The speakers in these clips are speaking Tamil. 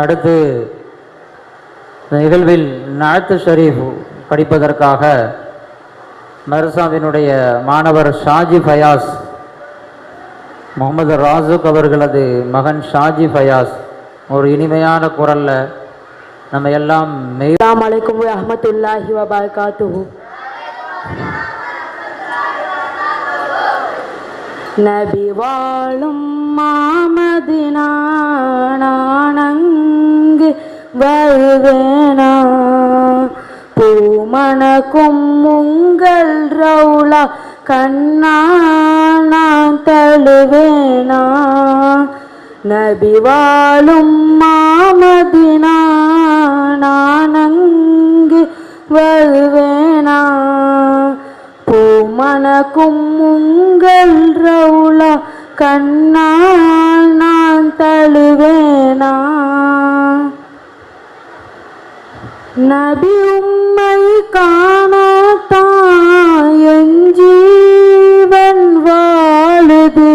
அடுத்து நிகழ்வில் நாத்து ஷரீஃப் படிப்பதற்காக மர்சாவினுடைய மாணவர் ஷாஜி ஃபயாஸ், முகமது ராசுக் அவர்களது மகன் ஷாஜி ஃபயாஸ் ஒரு இனிமையான குரல்ல நம்ம எல்லாம் அஸ்ஸலாமு அலைக்கும் வரஹ்மத்துல்லாஹி வபரகாத்துஹு. நபி வாழும் மாமதினா நானங்கு வருவேனா, பூமணக்கும் உங்கள் ரவுலா கண்ணா நான் தழுவேனா. நபி வாழும் மாமதினா நானங்கு வருவேனா, பூமணக்கும் உங்கள் ரவுலா கண்ணா நான் தழுவேனா. நபி உம்மை காணத்தான் என் ஜீவன் வாழுது,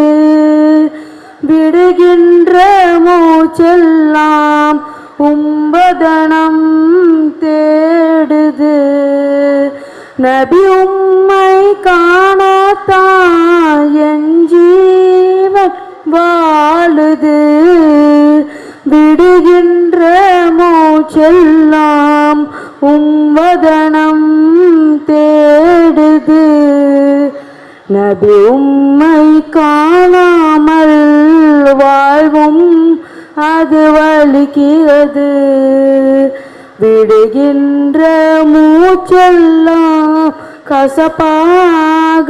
விடுகின்ற மூச்செல்லாம் உம்பதனம் தேடுது. நபி உம்மை காணத்தான் என் ஜீவன் வாழுது, விடுகின்ற மூச்செல்லாம் உம்பதனம் தேடுது. நபி உம்மை காணாமல் வாழ்வும் அது வலிக்கிறது, விடுகின்ற மூச்செல்லாம் கசப்பாக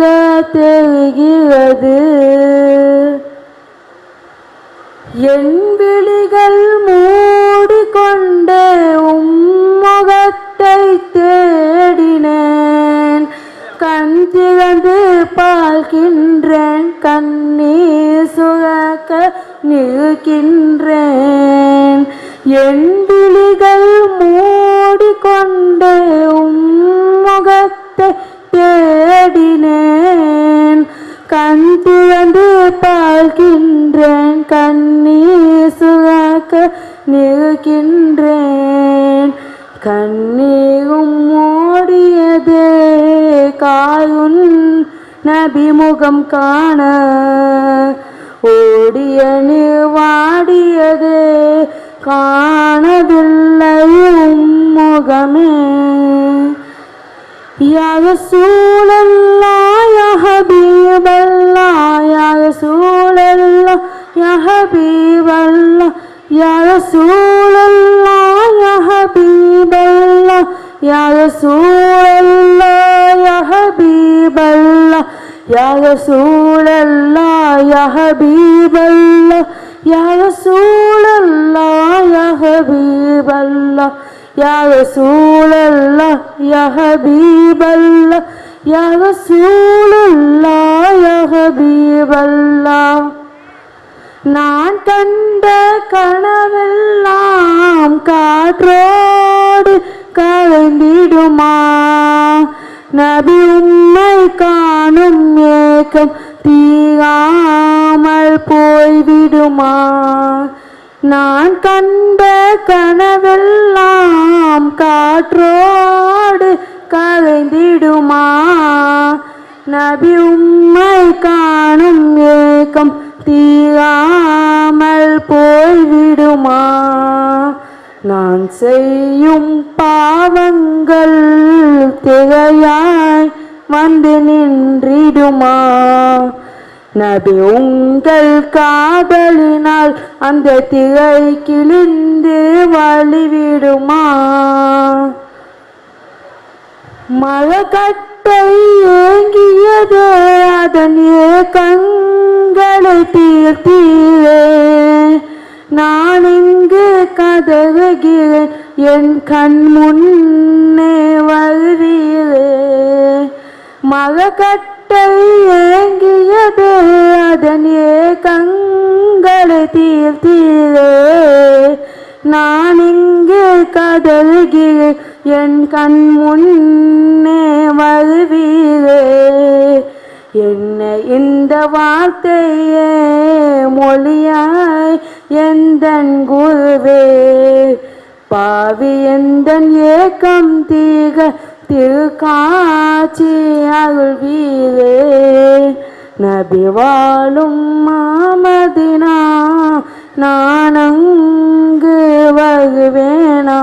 தெரிகிறது. என் விழிகள் மூடிக்கொண்டே உம்முகத்தை தேடினேன், கண் திறந்து பார்க்கின்றேன், கண்ணீர் சுரக்க நிற்கின்றேன். என் விழிகள் மூடிக்கொண்டே உம்முகத்தை தேடினேன், கண் திறந்து பார்க்கின்றேன், கண்ணீர் சுரக்க நிற்கின்றேன். கண்ணீரும் ஓடியதே காயுன் நபி முகம் காண, ஓடிய நீர் வாடியதே காணவில்லை முகமே. யா ரசூலல்லாஹ் யா ஹபீபல்லாஹ், யா ரசூலல்லாஹ் யா ஹபீபல்லாஹ், யா ரசூலல்லாஹ் யா ஹபீபல்லாஹ், யா ரசூலல்லாஹ் யா ஹபீபல்லாஹ், யா ரசூலல்லாஹ் யா ஹபீபல்லாஹ், யா ரசூலல்லாஹ் யா ஹபீபல்லாஹ், யா ரசூலல்லாஹ் யா ஹபீபல்லாஹ், யா ரசூலல்லாஹ் யா ஹபீபல்லாஹ். நான் கண்ட கனவெல்லாம் காற்றோடு கலந்திடுமா, நபி உம்மை காணும் ஏக்கம் தீராமல் போய்விடுமா. நான் கண்ட கனவெல்லாம் காற்றோடு கலந்திடுமா, நபி உம்மை காணும் ஏக்கம் தீராமல் போய்விடுமா. நான் செய்யும் பாவங்கள் திரையாய் வந்து நின்றிடுமா, நபி உங்கள் காதலினால் அந்த திரை கிழிந்து வழிவிடுமா. மரக்கட்டை ஏங்கியதே அதன் ஏக்கங்களை தீர்த்தீரே, நான் இங்கு கதறுகிறேன் என் கண் முன்னே வருவீரே. மரக்கட்டை ஏங்கியதே அதன் ஏக்கங்களை தீர்த்தீரே, நான் இங்கு கதறுகிறேன் என் கண் முன்னே வருவீரே. என்ன இந்த வார்த்தையே மொழியாய் எந்தன் குருவே, பாவி எந்தன் ஏக்கம் தீக திருக்காட்சி அருள்வீரே நபி வாழும் மாமதினா நான் அங்கு வருவேனா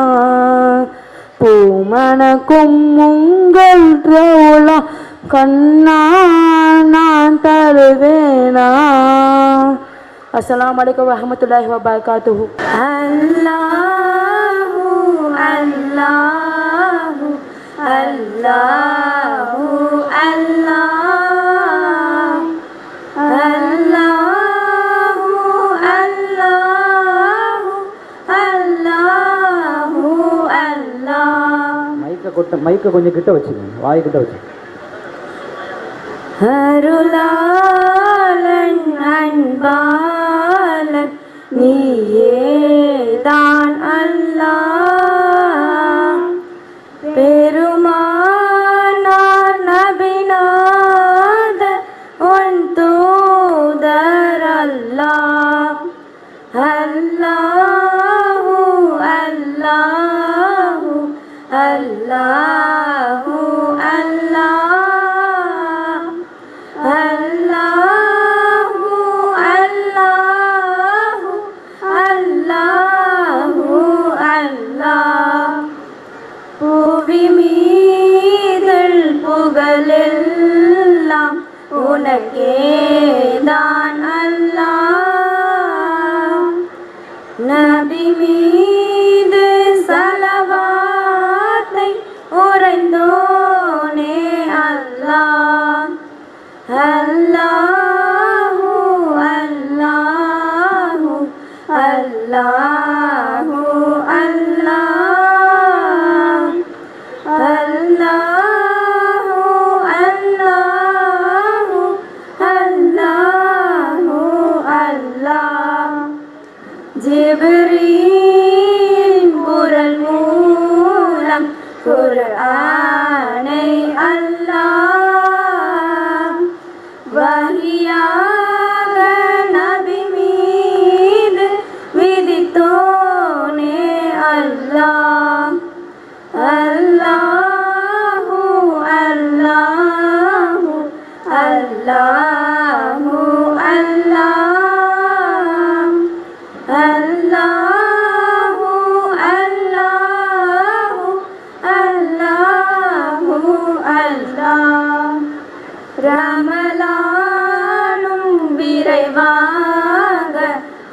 பூமணக்கும் உங்கள் ரவுலா கண்ணா நான் தருவேனா. அஸ்ஸலாமு அலைக்கும் வரஹ்மத்துல்லாஹி வபரகாத்துஹு. அல்லாஹு அல்லாஹு அல்லாஹு அல்லாஹ் அல்லாஹு அல்லாஹு அல்லாஹு அல்லாஹ். மைக்க கொஞ்சம் கிட்ட வச்சுக்கோங்க, வாய் கிட்ட வச்சு. அருளாளன் அன்பாளன் நீயேதான் அல்லாஹ் பெருமானார் நபிநாத உன் தூதர் அல்லாஹ் அல்லாஹு அல்லாஹு அல்லாஹு அல்லாஹ் அல்லாஹு அல்லாஹு அல்லாஹு அல்லாஹ். புவி மீதில் புகழெல்லாம் உனக்கேதான் அல்லாஹ் நபி மீது ஸலவாத்தை உரைந்தோனே அல்லாஹ் அல்லாஹு அல்லாஹு அல்லாஹு அல்லாஹ் அல்லாஹு அல்லாஹு அல்லாஹு அல்லாஹ். ஜிப்ரீல் குரல் மூலம் குர்ஆனை அல்லாஹ் வஹியாக நபி மீது விதித்தோனே அல்லாஹ் அல்லாஹு அல்லாஹு அல்லாஹு அல்லாஹ் அல்லாஹு அல்லாஹு அல்லாஹு அல்லாஹ். ரமலானும் விரைவாக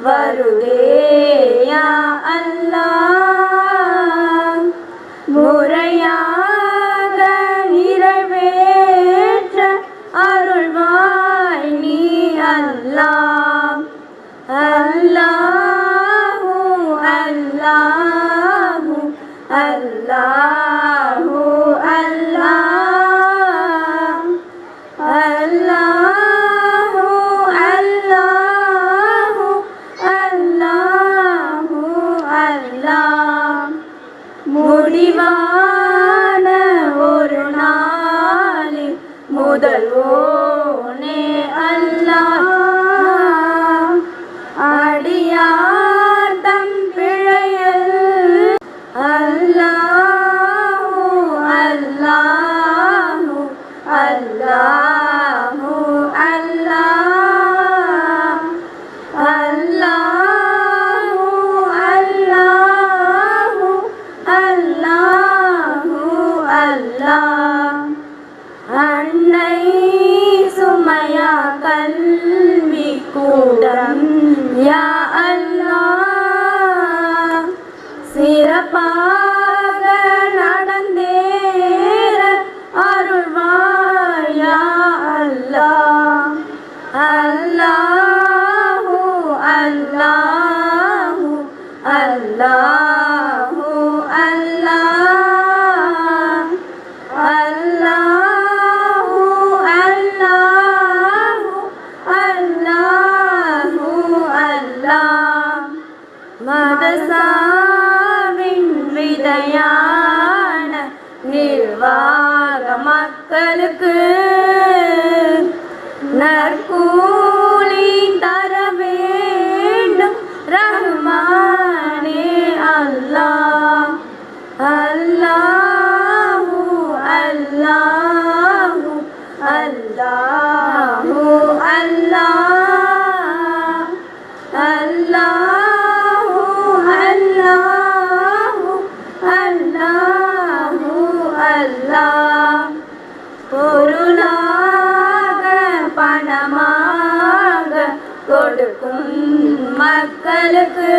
வருதேயா அல்லாஹ் முறையாக நிறைவேற்ற அருள்வாய் நீ அல்லாஹ் அல்லாஹு அல்லாஹு அல்லாஹு அல்லாஹ் அல்லாஹு அல்லாஹு அல்லாஹு அல்லாஹ். முடிவான ஒரு நாளில் முதல்வோனே அல்லாஹ் அடியார் தம் பிழையல் அல்லாஹு அல்லாஹு அல்லாஹு அல்லாஹ் அல்லாஹு அல்லாஹு அல்லாஹு அல்லாஹ். அன்னை சுமையா கல்வி கூடம் யா அல்லாஹ் சிறப்பாக நடந்தேற அருள்வாய் யா அல்லாஹ் அல்லாஹு அல்லாஹு அல்லாஹு அல்லாஹ் அல்லாஹு அல்லாஹு அல்லாஹு அல்லாஹ். மதசாவின் விதையான நிர்வாக மக்களுக்கு நற்கூலி தர வேண்டும் ரஹ்மானே அல்லாஹ் அல்லாஹு அல்லாஹு அல்லாஹு அல்லாஹ். பொருளாக பணமாக கொடுக்கும் மக்களுக்கு